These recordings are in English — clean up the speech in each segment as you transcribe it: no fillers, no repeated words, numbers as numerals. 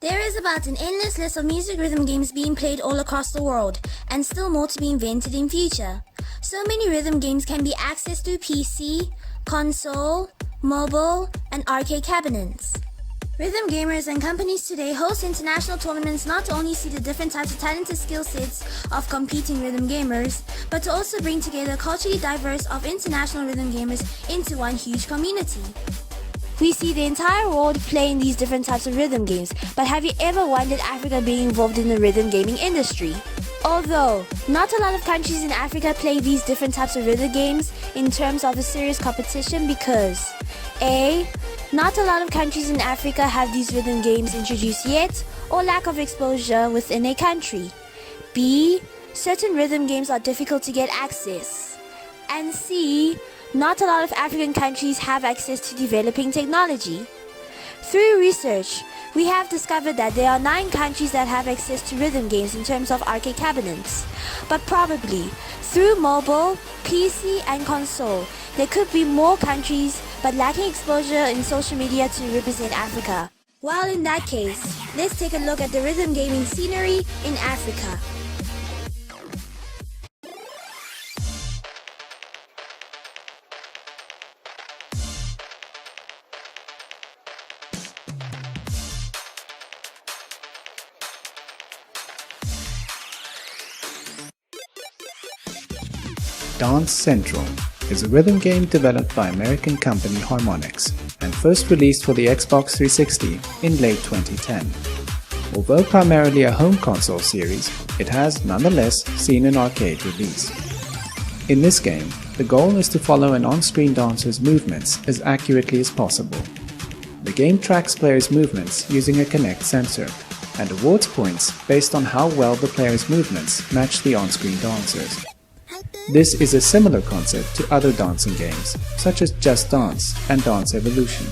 There is about an endless list of music rhythm games being played all across the world, and still more to be invented in future. So many rhythm games can be accessed through PC, console, mobile, and arcade cabinets. Rhythm gamers and companies today host international tournaments not to only see the different types of talented skill sets of competing rhythm gamers, but to also bring together culturally diverse of international rhythm gamers into one huge community. We see the entire world playing these different types of rhythm games, but have you ever wondered Africa being involved in the rhythm gaming industry? Although, not a lot of countries in Africa play these different types of rhythm games in terms of a serious competition because A. Not a lot of countries in Africa have these rhythm games introduced yet, or lack of exposure within a country. B. Certain rhythm games are difficult to get access. And C. Not a lot of African countries have access to developing technology. Through research, we have discovered that there are 9 countries that have access to rhythm games in terms of arcade cabinets. But probably, through mobile, PC and console, there could be more countries but lacking exposure in social media to represent Africa. Well, in that case, let's take a look at the rhythm gaming scenery in Africa. Dance Central is a rhythm game developed by American company Harmonix and first released for the Xbox 360 in late 2010. Although primarily a home console series, it has nonetheless seen an arcade release. In this game, the goal is to follow an on-screen dancer's movements as accurately as possible. The game tracks players' movements using a Kinect sensor and awards points based on how well the player's movements match the on-screen dancers. This is a similar concept to other dancing games, such as Just Dance and Dance Evolution,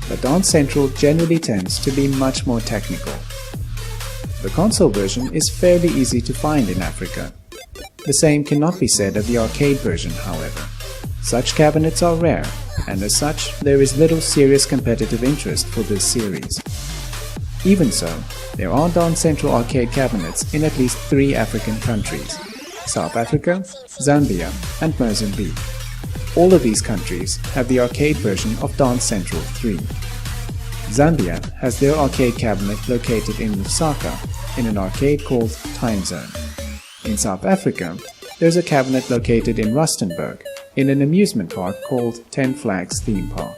but Dance Central generally tends to be much more technical. The console version is fairly easy to find in Africa. The same cannot be said of the arcade version, however. Such cabinets are rare, and as such, there is little serious competitive interest for this series. Even so, there are Dance Central arcade cabinets in at least 3 African countries: South Africa, Zambia, and Mozambique. All of these countries have the arcade version of Dance Central 3. Zambia has their arcade cabinet located in Lusaka in an arcade called Time Zone. In South Africa, there's a cabinet located in Rustenburg in an amusement park called 10 Flags Theme Park.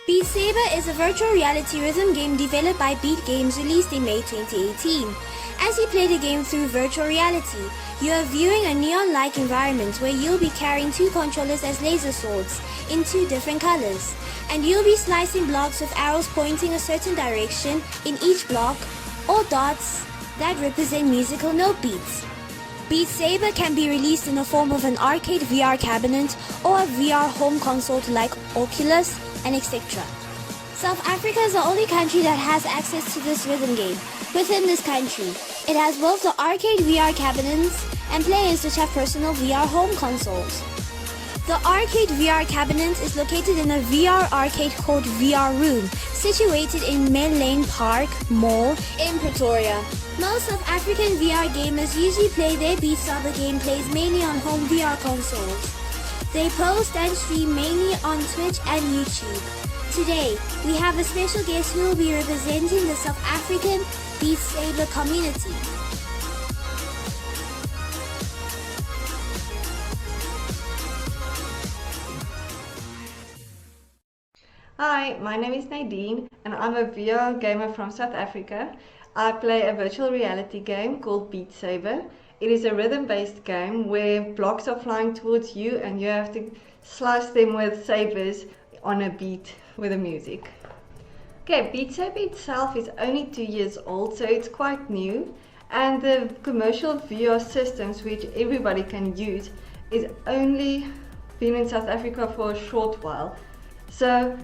Beat Saber is a virtual reality rhythm game developed by Beat Games released in May 2018. As you play the game through virtual reality, you are viewing a neon-like environment where you'll be carrying 2 controllers as laser swords in 2 different colors, and you'll be slicing blocks with arrows pointing a certain direction in each block, or dots that represent musical note beats. Beat Saber can be released in the form of an arcade VR cabinet or a VR home console like Oculus and etc. South Africa is the only country that has access to this rhythm game. Within this country, it has both the arcade VR cabinets and players which have personal VR home consoles. The arcade VR cabinet is located in a VR arcade called VR Room, situated in Main Lane Park Mall in Pretoria. Most of African VR gamers usually play their Beat Saber gameplays mainly on home VR consoles. They post and stream mainly on Twitch and YouTube. Today, we have a special guest who will be representing the South African Beat Saber community. Hi, my name is Nadine and I'm a VR gamer from South Africa. I play a virtual reality game called Beat Saber. It is a rhythm-based game where blocks are flying towards you and you have to slice them with sabers on a beat with the music. Okay, Beat Saber itself is only 2 years old, so it's quite new, and the commercial VR systems which everybody can use is only been in South Africa for a short while. So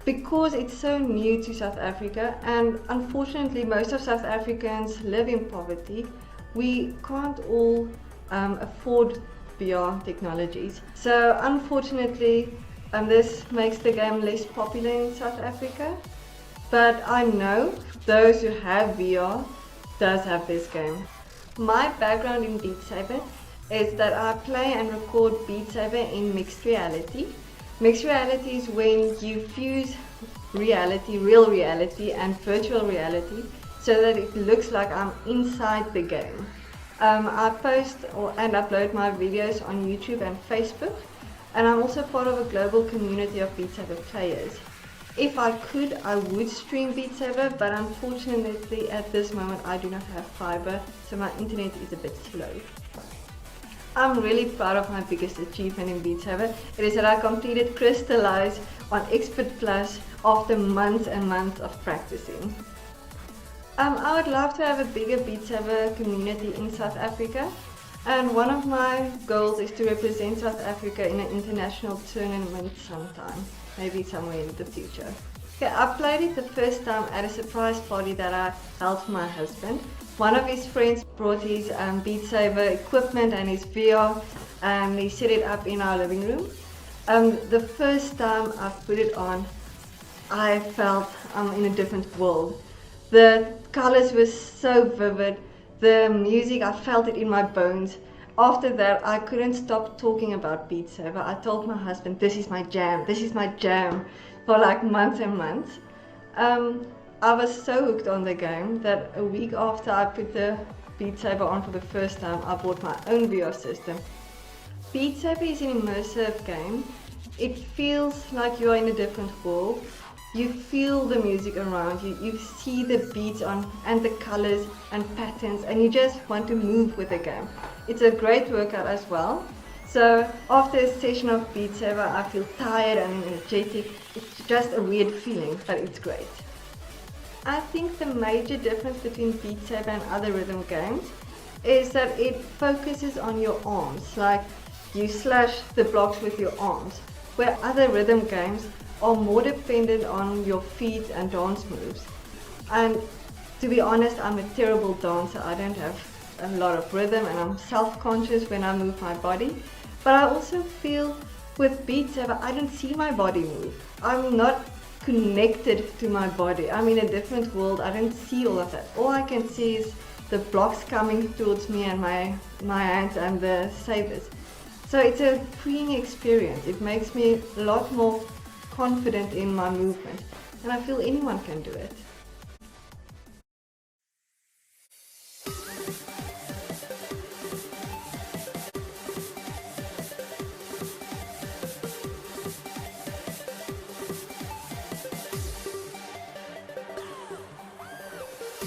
because it's so new to South Africa, and unfortunately most of South Africans live in poverty, we can't all afford VR technologies. So unfortunately this makes the game less popular in South Africa, but I know those who have VR does have this game. My background in Beat Saber is that I play and record Beat Saber in mixed reality. Mixed reality is when you fuse reality, real reality and virtual reality so that it looks like I'm inside the game. I post and upload my videos on YouTube and Facebook, and I'm also part of a global community of Beat Saber players. If I could, I would stream Beat Saber, but unfortunately at this moment I do not have fiber, so my internet is a bit slow. I'm really proud of my biggest achievement in Beat Saber. It is that I completed Crystallize on Expert Plus after months and months of practicing. I would love to have a bigger Beat Saber community in South Africa, and one of my goals is to represent South Africa in an international tournament sometime, maybe somewhere in the future. Okay, I played it the first time at a surprise party that I held for my husband. One of his friends brought his Beat Saber equipment and his VR, and he set it up in our living room. The first time I put it on, I felt I'm in a different world. The colors were so vivid, the music, I felt it in my bones. After that, I couldn't stop talking about Beat Saber. I told my husband, this is my jam, for like months and months. I was so hooked on the game that a week after I put the Beat Saber on for the first time, I bought my own VR system. Beat Saber is an immersive game. It feels like you're in a different world. You feel the music around you, you see the beats on and the colors and patterns, and you just want to move with the game. It's a great workout as well. So after a session of Beat Saber, I feel tired and energetic. It's just a weird feeling, but it's great. I think the major difference between Beat Saber and other rhythm games is that it focuses on your arms, like you slash the blocks with your arms, where other rhythm games are more dependent on your feet and dance moves. And to be honest, I'm a terrible dancer. I don't have a lot of rhythm and I'm self-conscious when I move my body. But I also feel with Beat Saber, I don't see my body move. I'm not connected to my body. I'm in a different world. I don't see all of that. All I can see is the blocks coming towards me and my hands and the sabers. So it's a freeing experience. It makes me a lot more confident in my movement, and I feel anyone can do it.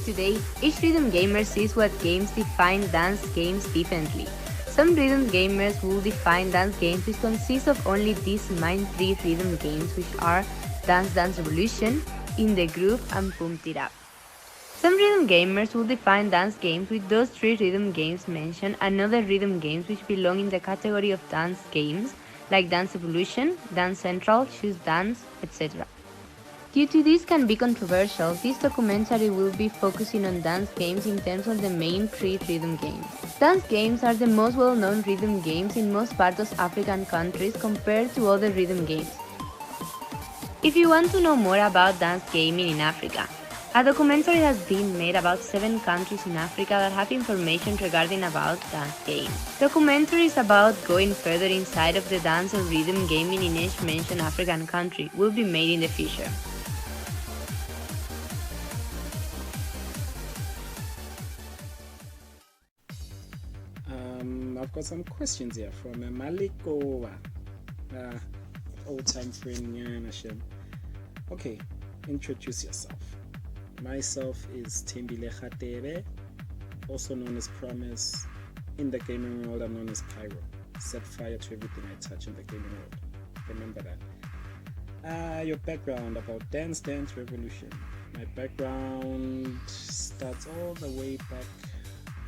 Today, each rhythm gamer sees what games define dance games differently. Some rhythm gamers will define dance games which consist of only these main three rhythm games, which are Dance Dance Revolution, In the Groove and Pump It Up. Some rhythm gamers will define dance games with those three rhythm games mentioned and other rhythm games which belong in the category of dance games, like Dance Evolution, Dance Central, Choose Dance, etc. Due to this can be controversial, this documentary will be focusing on dance games in terms of the main three rhythm games. Dance games are the most well-known rhythm games in most parts of African countries compared to other rhythm games. If you want to know more about dance gaming in Africa, a documentary has been made about 7 countries in Africa that have information regarding about dance games. Documentaries about going further inside of the dance or rhythm gaming in each mentioned African country will be made in the future. I've got some questions here from Maliko, old-time friend. Okay, introduce yourself. Myself is Timbile Khatebe, also known as Promise. In the gaming world, I'm known as Pyro. Set fire to everything I touch in the gaming world. Remember that. Your background about Dance Dance Revolution. My background starts all the way back.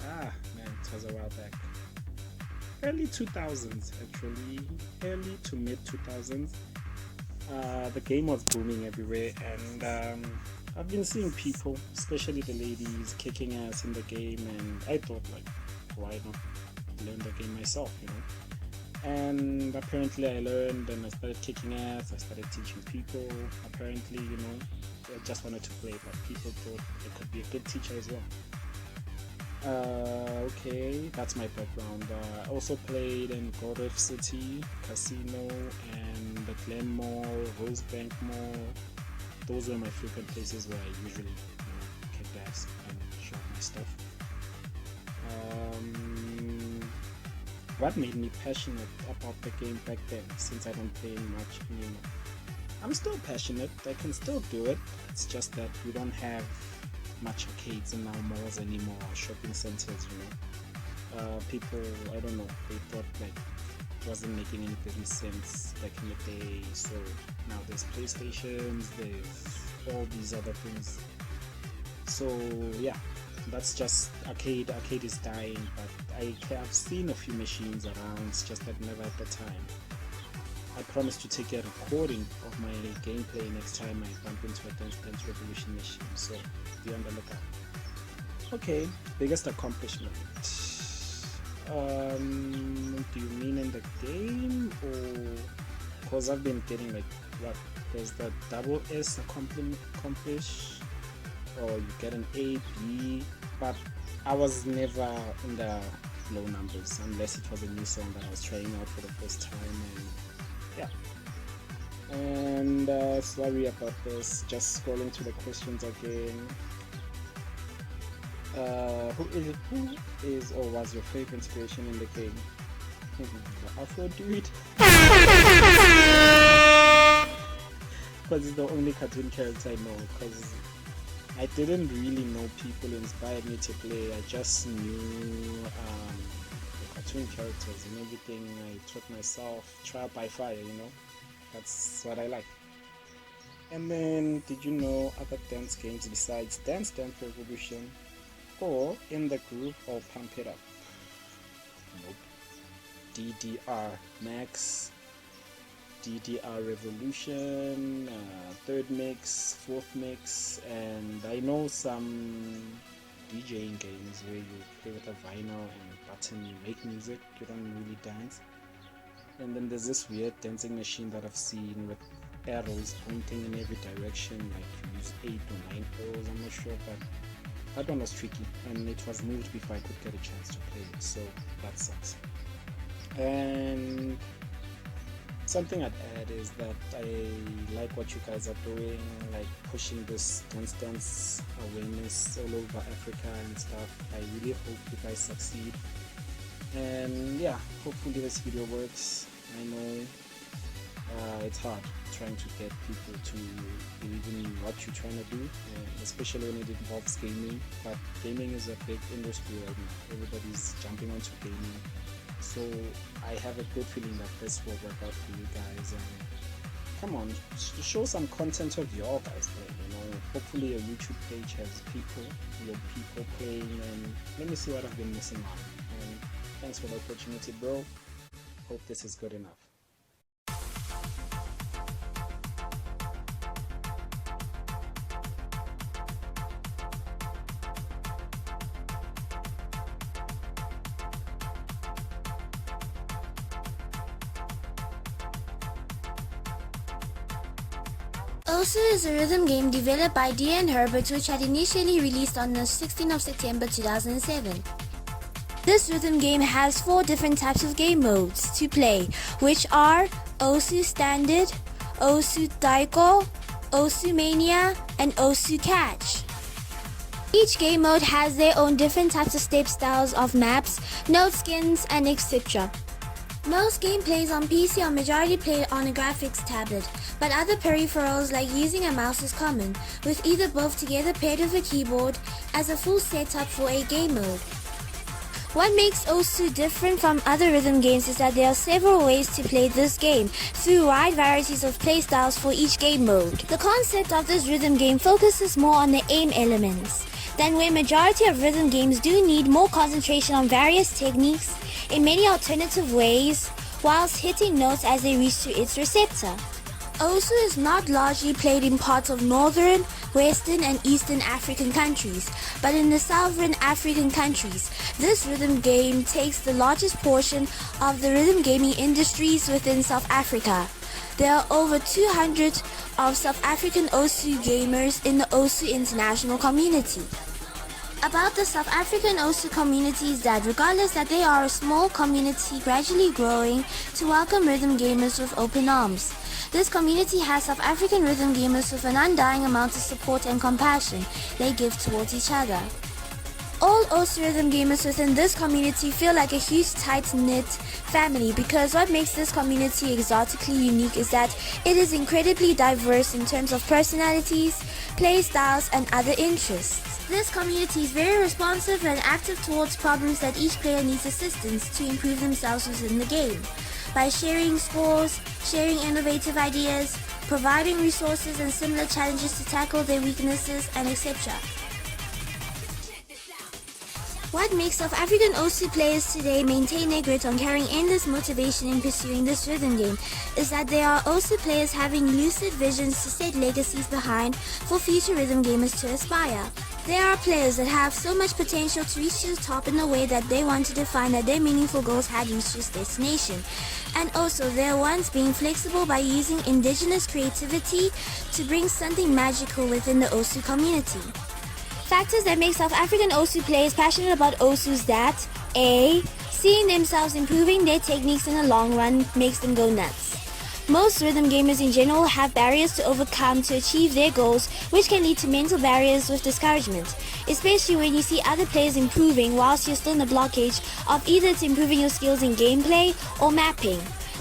It was a while back. Early 2000s, actually. Early to mid 2000s. the game was booming everywhere, and I've been seeing people, especially the ladies, kicking ass in the game, and I thought, like, why not learn the game myself, you know? And apparently I learned, and I started kicking ass, I started teaching people. Apparently, you know, I just wanted to play, but people thought I could be a good teacher as well. Okay, that's my background. I also played in Rerave City, Casino, and the Glen Mall, Rosebank Mall. Those were my frequent places where I usually, you know, kick ass and show my stuff. What made me passionate about the game back then, since I don't play much anymore? I'm still passionate, I can still do it. It's just that we don't have much arcades in our malls anymore, shopping centers, you know. People, I don't know, they thought like it wasn't making any business sense back in the day. So now there's PlayStations, there's all these other things. So yeah, that's just arcade is dying, but I have seen a few machines around, it's just that never at the time. I promise to take a recording of my gameplay next time I bump into a Dance Revolution machine, so be on the lookout. Okay, biggest accomplishment. Do you mean in the game, or because I've been getting like, what, there's the double S accomplish, or you get an A, B, but I was never in the low numbers unless it was a new song that I was trying out for the first time, and yeah. And sorry about this, just scrolling through the questions again. Who is or was your favorite inspiration in the game? The Afro dude. Because it's the only cartoon character I know, because I didn't really know people who inspired me to play. I just knew the cartoon characters and everything. I taught myself trial by fire, you know. That's what I like. And then, did you know other dance games besides Dance Revolution, or In the Groove, or Pump It Up? Nope. DDR MAXX, DDR Revolution, third mix, fourth mix, and I know some DJing games where you play with a vinyl and button, you make music, you don't really dance. And then there's this weird dancing machine that I've seen with arrows pointing in every direction, like you use 8 or 9 arrows, I'm not sure, but that one was tricky, and it was moved before I could get a chance to play it, so that sucks. And something I'd add is that I like what you guys are doing, like pushing this dance awareness all over Africa and stuff. I really hope you guys succeed. And yeah, hopefully this video works. I know it's hard trying to get people to believe in what you're trying to do, especially when it involves gaming. But gaming is a big industry right now. Everybody's jumping onto gaming. So I have a good feeling that this will work out for you guys, and come on, show some content of your guys playing, you know. Hopefully your YouTube page has your people playing, and let me see what I've been missing on. And thanks for the opportunity, bro. Hope this is good enough. Osu is a rhythm game developed by Dia and Herbert, which had initially released on the 16th of September 2007. This rhythm game has 4 different types of game modes to play, which are Osu Standard, Osu Taiko, Osu Mania, and Osu Catch. Each game mode has their own different types of step styles of maps, note skins, and etc. Most gameplays on PC are majority played on a graphics tablet, but other peripherals like using a mouse is common, with either both together paired with a keyboard as a full setup for a game mode. What makes Osu different from other rhythm games is that there are several ways to play this game through wide varieties of playstyles for each game mode. The concept of this rhythm game focuses more on the aim elements, than where majority of rhythm games do need more concentration on various techniques in many alternative ways whilst hitting notes as they reach to its receptor. Osu is not largely played in parts of northern, western and eastern African countries, but in the southern African countries. This rhythm game takes the largest portion of the rhythm gaming industries within South Africa. There are over 200 of South African Osu gamers in the Osu international community. About the South African Osu community is that regardless that they are a small community gradually growing to welcome rhythm gamers with open arms. This community has South African rhythm gamers with an undying amount of support and compassion they give towards each other. All Osu rhythm gamers within this community feel like a huge tight-knit family because what makes this community exotically unique is that it is incredibly diverse in terms of personalities, play styles and other interests. This community is very responsive and active towards problems that each player needs assistance to improve themselves within the game. By sharing scores, sharing innovative ideas, providing resources and similar challenges to tackle their weaknesses and etc. What makes South African Osu players today maintain their grit on carrying endless motivation in pursuing this rhythm game is that there are Osu players having lucid visions to set legacies behind for future rhythm gamers to aspire. There are players that have so much potential to reach to the top in a way that they want to define that their meaningful goals had reached this destination. And also there are ones being flexible by using indigenous creativity to bring something magical within the Osu community. Factors that make South African Osu players passionate about Osu is that A. Seeing themselves improving their techniques in the long run makes them go nuts. Most rhythm gamers in general have barriers to overcome to achieve their goals, which can lead to mental barriers with discouragement, especially when you see other players improving whilst you're still in the blockage of either it's improving your skills in gameplay or mapping.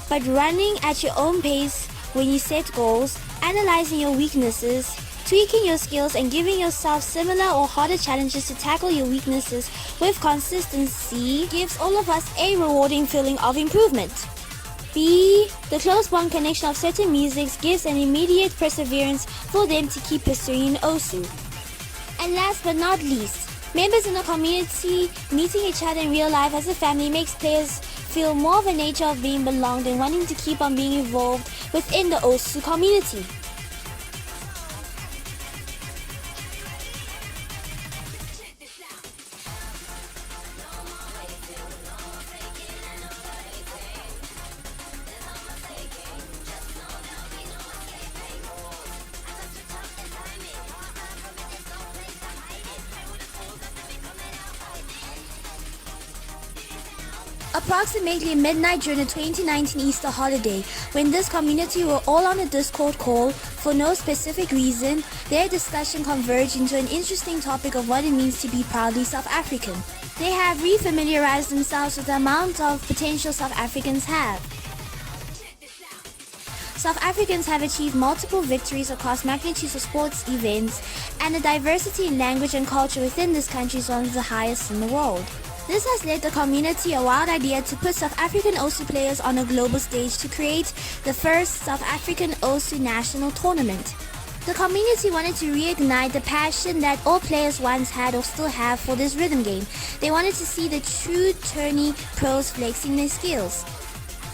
But running at your own pace when you set goals, analyzing your weaknesses, tweaking your skills and giving yourself similar or harder challenges to tackle your weaknesses with consistency gives all of us a rewarding feeling of improvement. B. The close bond connection of certain musics gives an immediate perseverance for them to keep pursuing Osu. And last but not least, members in the community meeting each other in real life as a family makes players feel more of a nature of being belonged and wanting to keep on being involved within the Osu community. Approximately midnight during the 2019 Easter holiday, when this community were all on a Discord call for no specific reason, their discussion converged into an interesting topic of what it means to be proudly South African. They have refamiliarized themselves with the amount of potential South Africans have. South Africans have achieved multiple victories across magnitudes of sports events, and the diversity in language and culture within this country is one of the highest in the world. This has led the community a wild idea to put South African Osu players on a global stage to create the first South African Osu national tournament. The community wanted to reignite the passion that all players once had or still have for this rhythm game. They wanted to see the true tourney pros flexing their skills.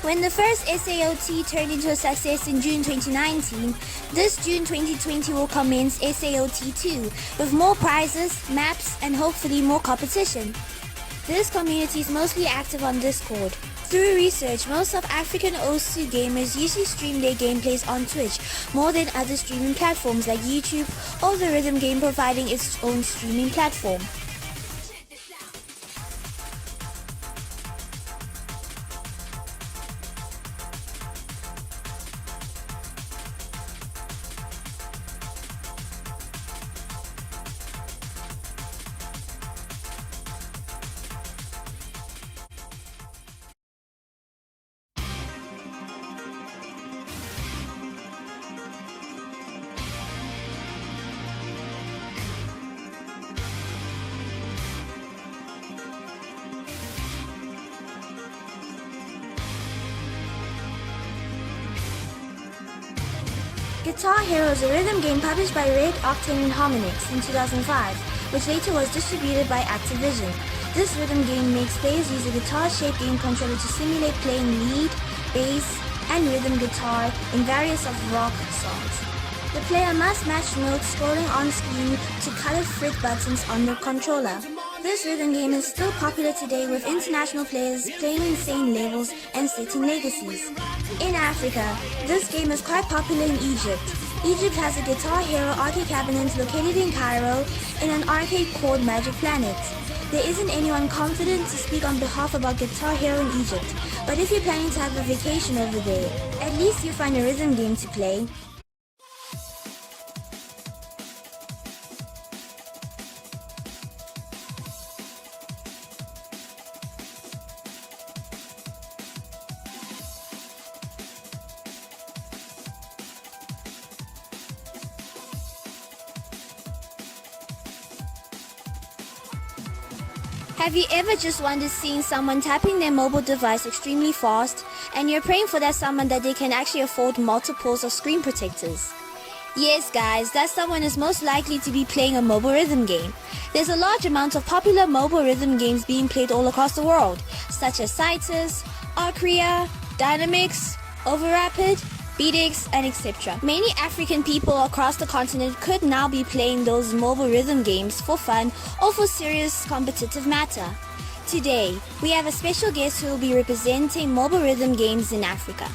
When the first SAOT turned into a success in June 2019, this June 2020 will commence SAOT 2 with more prizes, maps, and hopefully more competition. This community is mostly active on Discord. Through research, most South African Osu gamers usually stream their gameplays on Twitch more than other streaming platforms like YouTube or the rhythm game providing its own streaming platform. Guitar Hero is a rhythm game published by Red Octane and Harmonix in 2005, which later was distributed by Activision. This rhythm game makes players use a guitar-shaped game controller to simulate playing lead, bass, and rhythm guitar in various of rock songs. The player must match notes scrolling on screen to colored fret buttons on the controller. This rhythm game is still popular today with international players playing insane levels and setting legacies. In Africa, this game is quite popular in Egypt. Egypt has a Guitar Hero arcade cabinet located in Cairo in an arcade called Magic Planet. There isn't anyone confident to speak on behalf about Guitar Hero in Egypt, but if you're planning to have a vacation over there, at least you find a rhythm game to play. Have you ever just wondered seeing someone tapping their mobile device extremely fast and you're praying for that someone that they can actually afford multiples of screen protectors? Yes guys, that someone is most likely to be playing a mobile rhythm game. There's a large amount of popular mobile rhythm games being played all across the world, such as Citus, Arcria, Dynamix, Overrapid, BeatX, and etc. Many African people across the continent could now be playing those mobile rhythm games for fun or for serious competitive matter. Today, we have a special guest who will be representing mobile rhythm games in Africa.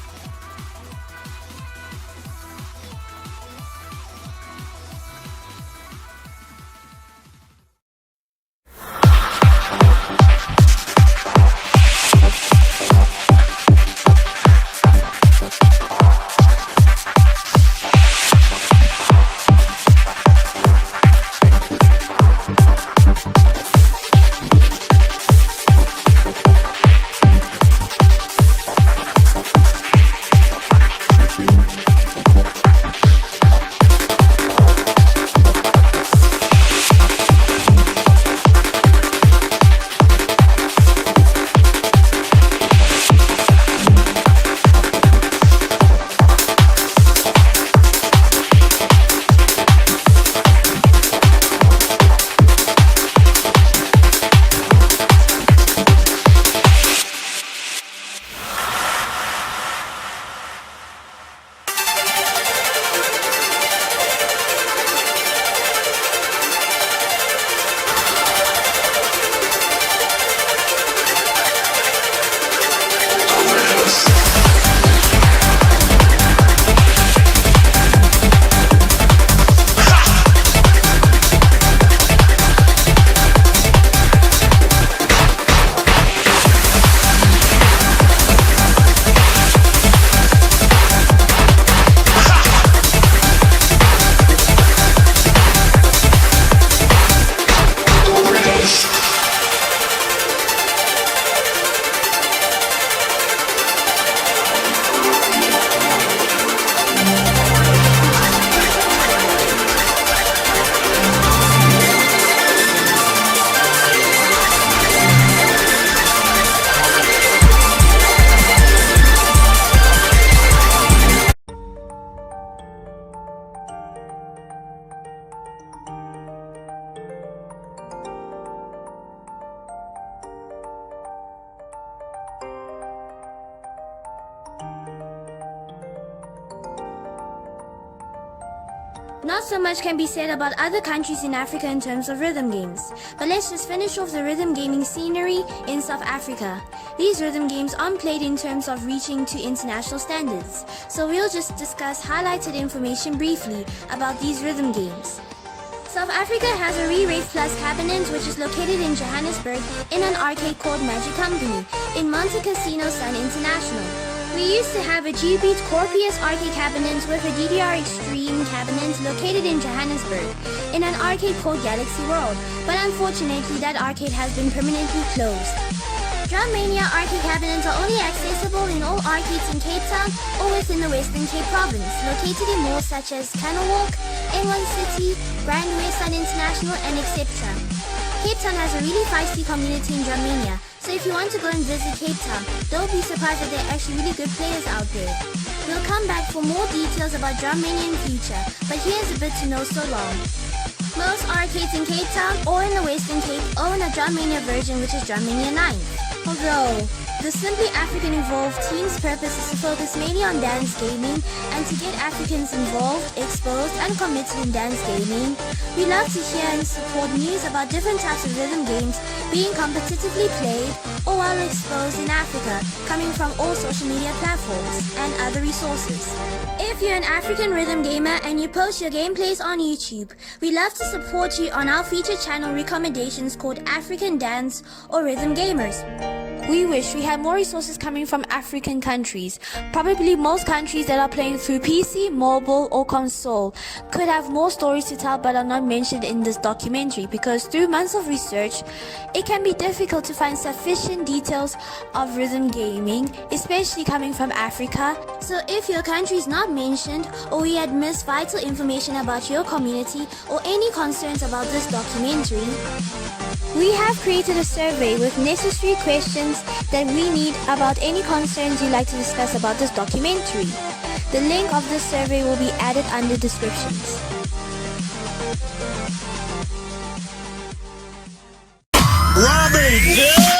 Not so much can be said about other countries in Africa in terms of rhythm games, but let's just finish off the rhythm gaming scenery in South Africa. These rhythm games aren't played in terms of reaching to international standards, so we'll just discuss highlighted information briefly about these rhythm games. South Africa has a Rerave Plus cabinet which is located in Johannesburg in an arcade called Magic Company in Monte Casino Sun International. We used to have a Jubeat Corpius arcade cabinet with a DDR Extreme cabinet located in Johannesburg in an arcade called Galaxy World, but unfortunately that arcade has been permanently closed. Drummania arcade cabinets are only accessible in all arcades in Cape Town or within the Western Cape Province, located in malls such as Canalwalk, N1 City, Grand West Sun International, and etc. Cape Town has a really feisty community in Drummania, so if you want to go and visit Cape Town, don't be surprised that there are actually really good players out there. We'll come back for more details about Drummania in future, but here's a bit to know so long. Most arcades in Cape Town or in the Western Cape own a Drummania version which is Drummania 9. Although, The Simply African Evolved team's purpose is to focus mainly on dance gaming and to get Africans involved, exposed, and committed in dance gaming. We love to hear and support news about different types of rhythm games being competitively played or well exposed in Africa, coming from all social media platforms and other resources. If you're an African rhythm gamer and you post your gameplays on YouTube, we love to support you on our feature channel recommendations called African Dance or Rhythm Gamers. We wish we had more resources coming from African countries. Probably most countries that are playing through PC, mobile, or console could have more stories to tell but are not mentioned in this documentary, because through months of research, it can be difficult to find sufficient details of rhythm gaming, especially coming from Africa. So if your country is not mentioned, or we had missed vital information about your community, or any concerns about this documentary, we have created a survey with necessary questions that we need about any concerns you'd like to discuss about this documentary. The link of this survey will be added under descriptions. Rerave!